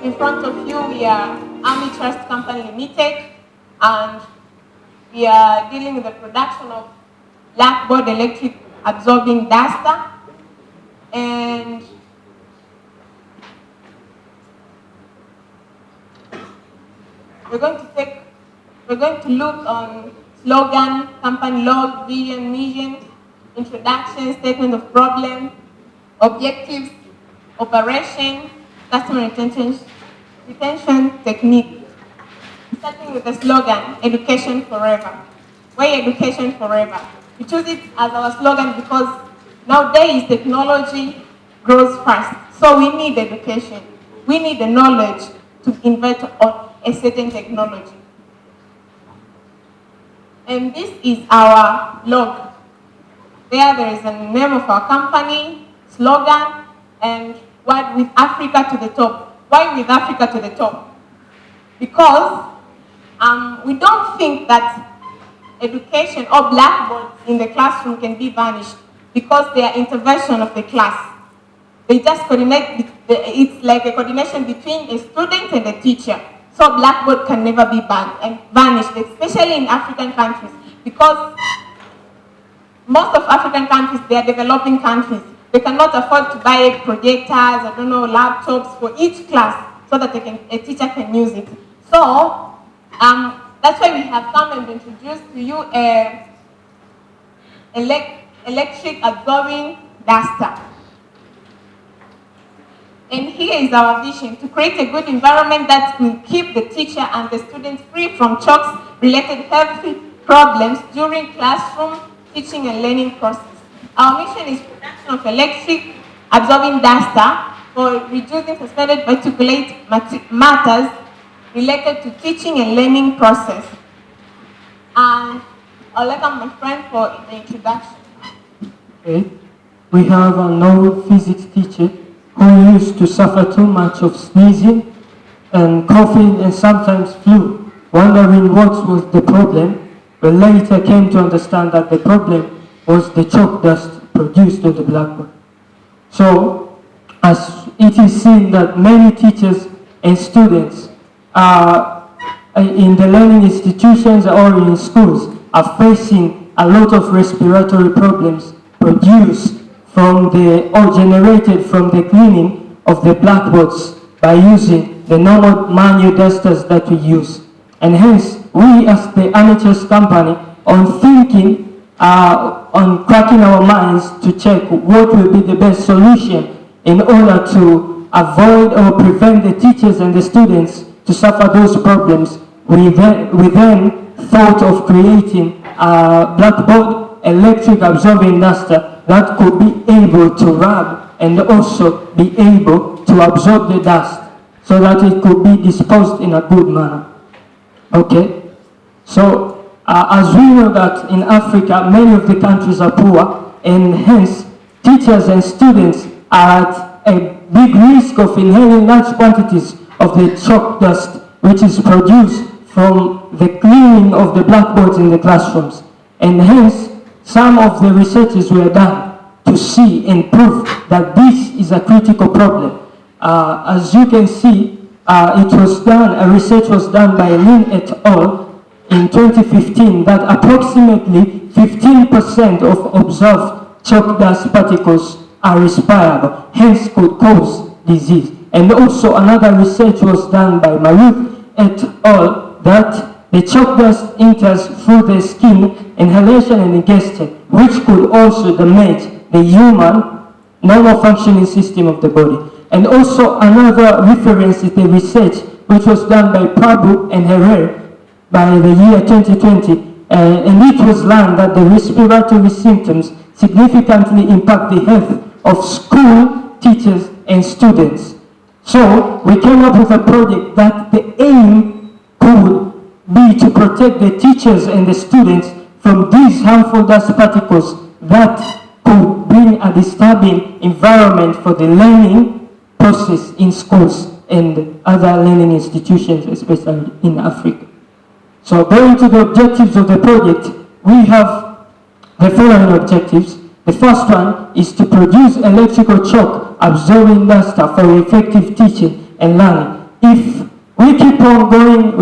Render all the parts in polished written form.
In front of you, we are Army Trust Company Limited, and we are dealing with the production of Blackboard electric absorbing duster. And we're going to look on slogan, company log, vision, mission, introduction, statement of problem, objectives, operation, customer retention technique. Starting with the slogan, education forever. Why education forever? We choose it as our slogan because nowadays technology grows fast. So we need education. We need the knowledge to invent on a certain technology. And this is our log. There is a name of our company, slogan, and word with Africa to the top. Why with Africa to the top? Because we don't think that education or blackboard in the classroom can be vanished because they are intervention of the class. They just coordinate, it's like a coordination between a student and a teacher. So blackboard can never be banned and vanished, especially in African countries, because most of African countries, they are developing countries. They cannot afford to buy projectors, laptops for each class so that a teacher can use it. So that's why we have come and introduced to you a electric absorbing duster. And here is our vision, to create a good environment that will keep the teacher and the students free from chalk-related health problems during classroom teaching and learning process. Our mission is production of electric absorbing duster for reducing suspended particulate matters related to teaching and learning process. And I'll welcome my friend for the introduction. Okay. We have an old physics teacher who used to suffer too much of sneezing and coughing and sometimes flu, wondering what was the problem, but later came to understand that the problem was the chalk dust produced on the blackboard. So, as it is seen that many teachers and students in the learning institutions or in schools are facing a lot of respiratory problems produced from or generated from the cleaning of the blackboards by using the normal manual dusters that we use. And hence, we as the NHS company on thinking, on cracking our minds to check what will be the best solution in order to avoid or prevent the teachers and the students to suffer those problems. We then thought of creating a blackboard electric absorbing duster that could be able to rub and also be able to absorb the dust so that it could be disposed in a good manner. Okay, so as we know that in Africa, many of the countries are poor, and hence teachers and students are at a big risk of inhaling large quantities of the chalk dust which is produced from the cleaning of the blackboards in the classrooms. And hence, some of the researches were done to see and prove that this is a critical problem. As you can see, a research was done by Lin et al. In 2015 that approximately 15% of observed chalk dust particles are respirable, hence could cause disease. And also another research was done by Marut et al. That the chalk dust enters through the skin, inhalation and ingestion, which could also damage the human normal functioning system of the body. And also another reference is the research which was done by Prabhu and Herrera by the year 2020, and it was learned that the respiratory symptoms significantly impact the health of school teachers and students. So we came up with a project that the aim could be to protect the teachers and the students from these harmful dust particles that could bring a disturbing environment for the learning process in schools and other learning institutions, especially in Africa. So going to the objectives of the project, we have the following objectives. The first one is to produce electrical chalk absorbing duster for effective teaching and learning. if we keep on going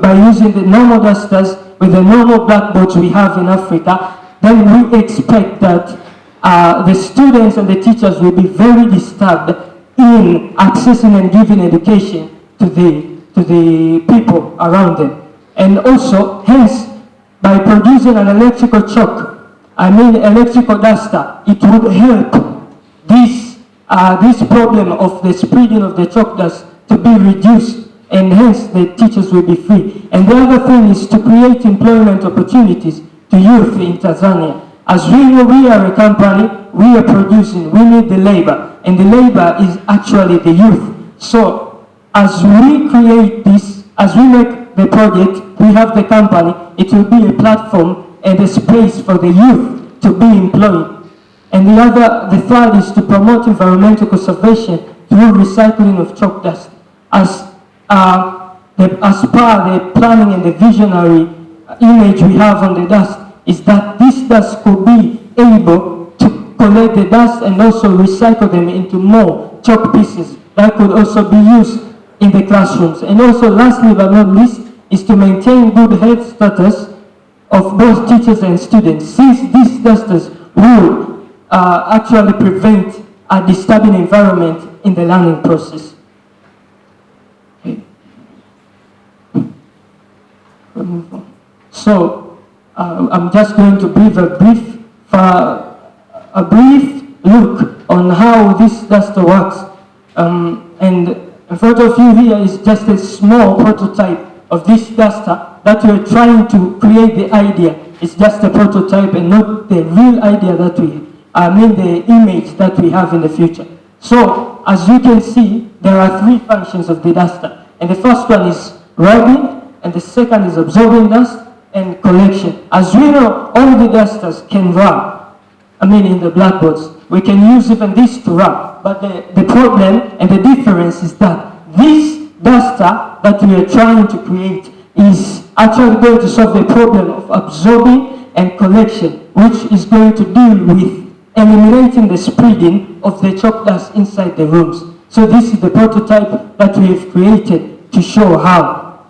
by using the normal dusters with the normal blackboards we have in Africa, then we expect that the students and the teachers will be very disturbed in accessing and giving education to the people around them. And also, hence, by producing an electrical chalk, electrical duster, it would help this problem of the spreading of the chalk dust to be reduced, and hence the teachers will be free. And the other thing is to create employment opportunities to youth in Tanzania. As we know, we are a company, we are producing, we need the labor, and the labor is actually the youth. So as we create this, as we make the project, we have the company, it will be a platform and a space for the youth to be employed. And the third is to promote environmental conservation through recycling of chalk dust. As per the planning and the visionary image we have on the dust, is that this dust could be able to collect the dust and also recycle them into more chalk pieces that could also be used in the classrooms. And also, lastly but not least, is to maintain good health status of both teachers and students, since these dusters will actually prevent a disturbing environment in the learning process. Okay. So, I'm just going to give a brief look on how this duster works. And in front of you here is just a small prototype of this duster that we're trying to create the idea. It's just a prototype and not the real idea that the image that we have in the future. So, as you can see, there are three functions of the duster. And the first one is rubbing, and the second is absorbing dust, and collection. As we know, all the dusters can rub, in the blackboards. We can use even this to rub, but the problem and the difference is that this duster that we are trying to create is actually going to solve the problem of absorbing and collection, which is going to deal with eliminating the spreading of the chalk dust inside the rooms. So this is the prototype that we have created to show how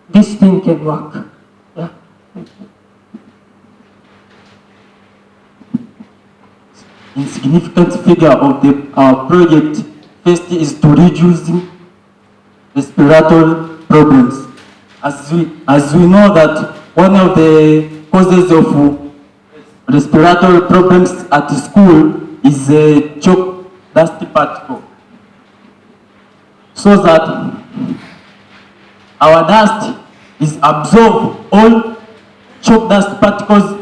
this thing can work. Insignificant figure of our project first is to reduce respiratory problems. As we know that one of the causes of respiratory problems at school is a chalk dust particle. So that our dust is absorb all chalk dust particles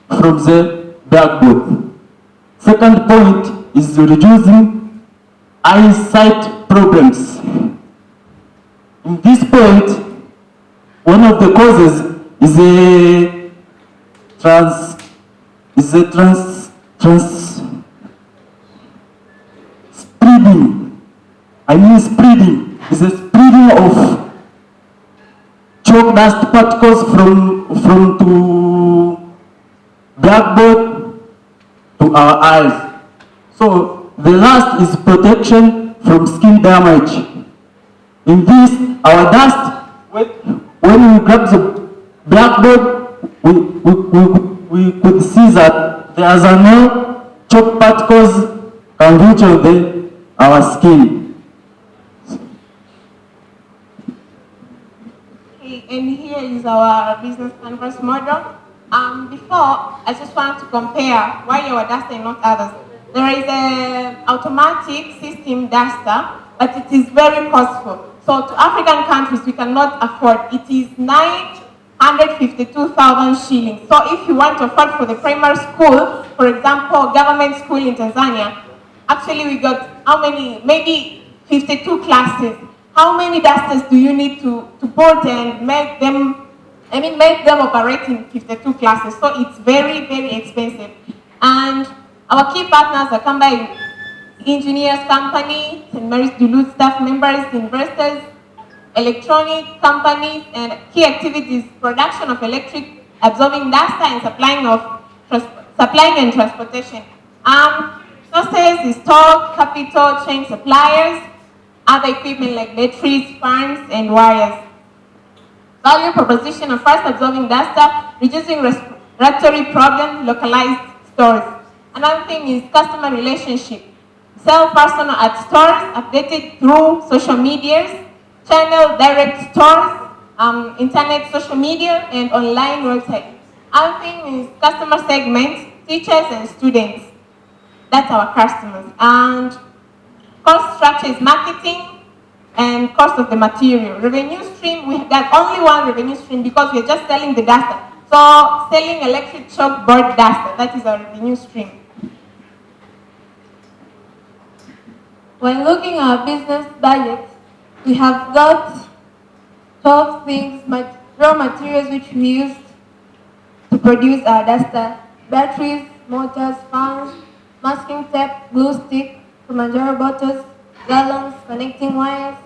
from the blackboard. Second point is reducing eyesight problems. In this point, one of the causes is spreading is a spreading of chalk dust particles from to blackboard to our eyes. So the last is protection from skin damage. In this, our dust, when we grab the blackboard, we could see that there are no chalk particles can reach on our skin. Okay, and here is our business canvas model. Before, I just want to compare why our duster and not others. There is an automatic system duster, but it is very costly. So to African countries, we cannot afford. It is 952,000 shillings. So if you want to afford for the primary school, for example, government school in Tanzania, actually we got how many? Maybe 52 classes. How many dusters do you need to put and make them operate in 52 classes? So it's very, very expensive. And our key partners are Kamba Engineers Company, St. Mary's Duluth staff members, investors, electronic companies, and key activities, production of electric absorbing duster and supplying and transportation. Sources is stock, capital, chain suppliers, other equipment like batteries, fans, and wires. Value proposition of fast absorbing duster, reducing respiratory problems, localized stores. Another thing is customer relationship. Sell personal at stores, updated through social medias, channel direct stores, internet, social media, and online website. Another thing is customer segments, teachers and students. That's our customers. And cost structure is marketing and cost of the material. Revenue stream, we got only one revenue stream because we're just selling the duster. So selling electric shock board duster, that is our revenue stream. When looking at our business budget, we have got 12 things, raw materials which we used to produce our duster: batteries, motors, fans, masking tape, glue stick, Kilimanjaro bottles, gallons, connecting wires,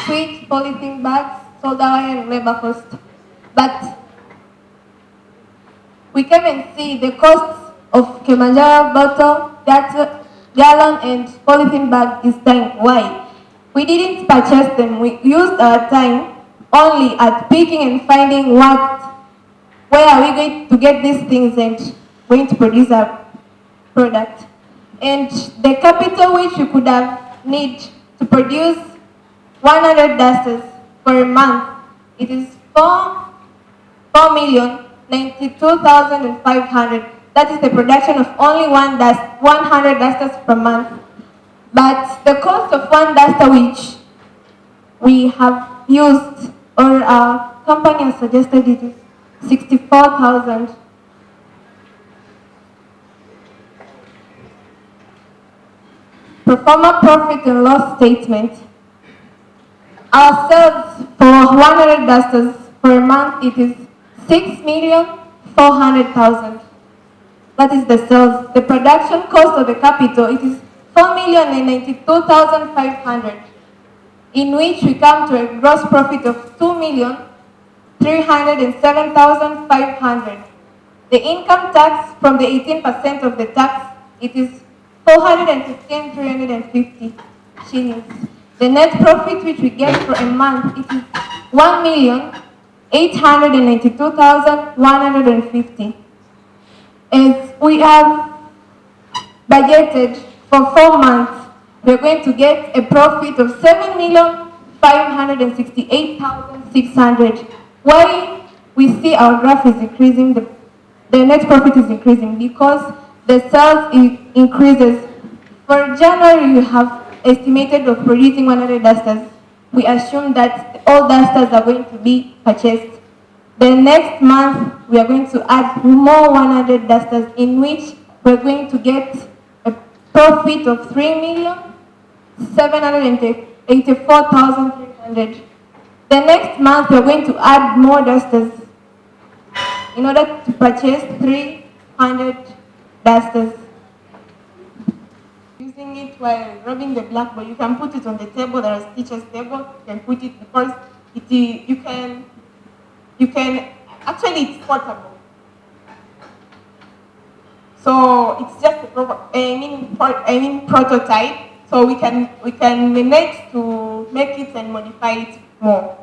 switch, polythene bags, solder wire, and labor cost. But we came and see the costs of Kilimanjaro bottle, gallon, and polythene bag is time. Why? We didn't purchase them. We used our time only at picking and finding where are we going to get these things and going to produce our product. And the capital which we could have need to produce 100 dusters for a month, it is 4,092,500. That is the production of only 100 dusters per month. But the cost of one duster which we have used, or our company has suggested, it is 64,000. Pro forma profit and loss statement. Our sales for 100 dusters per month, it is 6,400,000. That is the sales. The production cost of the capital, it is 4,092,500, in which we come to a gross profit of 2,307,500. The income tax from the 18% of the tax, it is 415,350 shillings. The net profit which we get for a month, it is 1,892,150. As we have budgeted for 4 months, we are going to get a profit of 7,568,600. Why we see our graph is increasing, the net profit is increasing? Because the sales increases. For January, we have estimated of producing 100 dusters. We assume that all dusters are going to be purchased. The next month, we are going to add more 100 dusters, in which we're going to get a profit of 3,784,300. The next month, we're going to add more dusters in order to purchase 300 dusters. Using it while rubbing the blackboard, you can put it on the table. There is teacher's table. You can put it because you can actually, it's portable. So it's just a prototype. So we can manage to make it and modify it more.